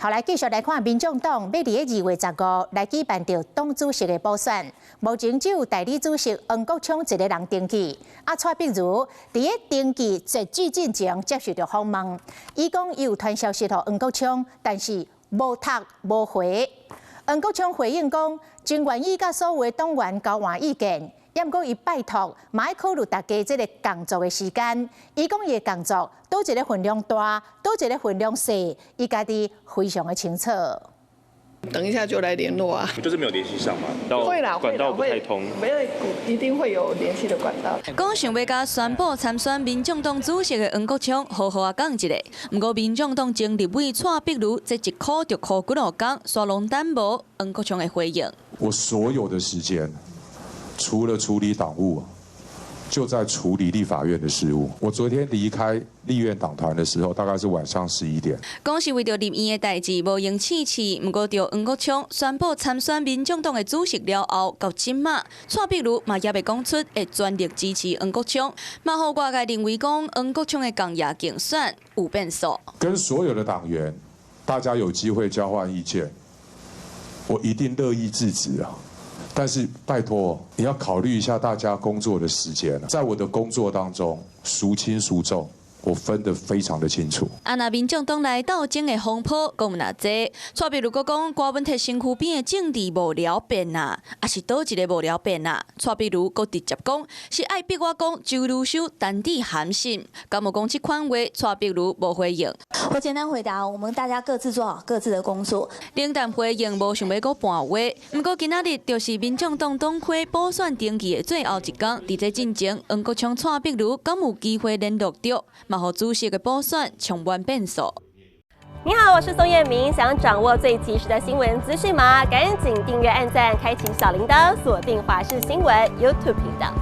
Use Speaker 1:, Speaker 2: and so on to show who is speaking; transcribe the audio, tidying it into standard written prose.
Speaker 1: 后来继续来看，民众党要伫2月15来举办着党主席的补选，目前只有代理主席黄国昌一个人登记。蔡碧如伫登记截止进前接受着访问，伊讲伊有传消息给黄国昌，但是无读无回。黄国昌回应讲，真愿意甲所有的党员交换意见。也毋过，伊拜托，嘛要考虑大家这个工作的时间。伊讲伊的工作，倒一个分量大，倒一个分量细，伊家己非常的清楚。
Speaker 2: 等一下就来联络啊。
Speaker 3: 就是没有联系上嘛，
Speaker 2: 会啦，
Speaker 3: 管道不太通，
Speaker 2: 没有，一定会有联系的管道。
Speaker 4: 讲想要甲宣布参选民众党主席的黄国昌，好好讲一下。不过，民众党前立委蔡碧如这一考就考几落工，煞拢等无黄国昌的回应。
Speaker 5: 我所有的时间。除了处理党务，就在处理立法院的事务。我昨天离开立院党团的时候，大概是晚上11点。
Speaker 4: 讲是为着立院的代志无用试试，不过着黄国昌宣布参选民众党的主席了后，到今嘛，蔡碧如嘛也未讲出会全力支持黄国昌，嘛互外界认为讲黄国昌的工业竞选有变数。
Speaker 5: 跟所有的党员，大家有机会交换意见，我一定乐意制止啊。但是拜托，你要考虑一下大家工作的时间。在我的工作当中，孰轻孰重，我分得非常的清楚。
Speaker 4: 那民众党内斗争的风波讲唔多，蔡碧如果讲郭文摕身躯边的政治无聊变啊，还是倒一个无聊变啊？蔡碧如搁直接讲是爱逼我讲周律师单地含心，敢无讲这款话？蔡碧如无回应。
Speaker 6: 我简单回答，我们大家各自做好各自的工作。
Speaker 4: 冷淡回应，无想要搁搬话。不过今仔日就是民众党党魁补选登记的最后一天，伫这进前，黄国昌、蔡碧如敢有机会联络到，嘛互主席的补选充满变数。
Speaker 7: 你好，我是宋彦明，想掌握最及时的新闻资讯吗？赶紧订阅、按赞、开启小铃铛，锁定华视新闻 YouTube 频道。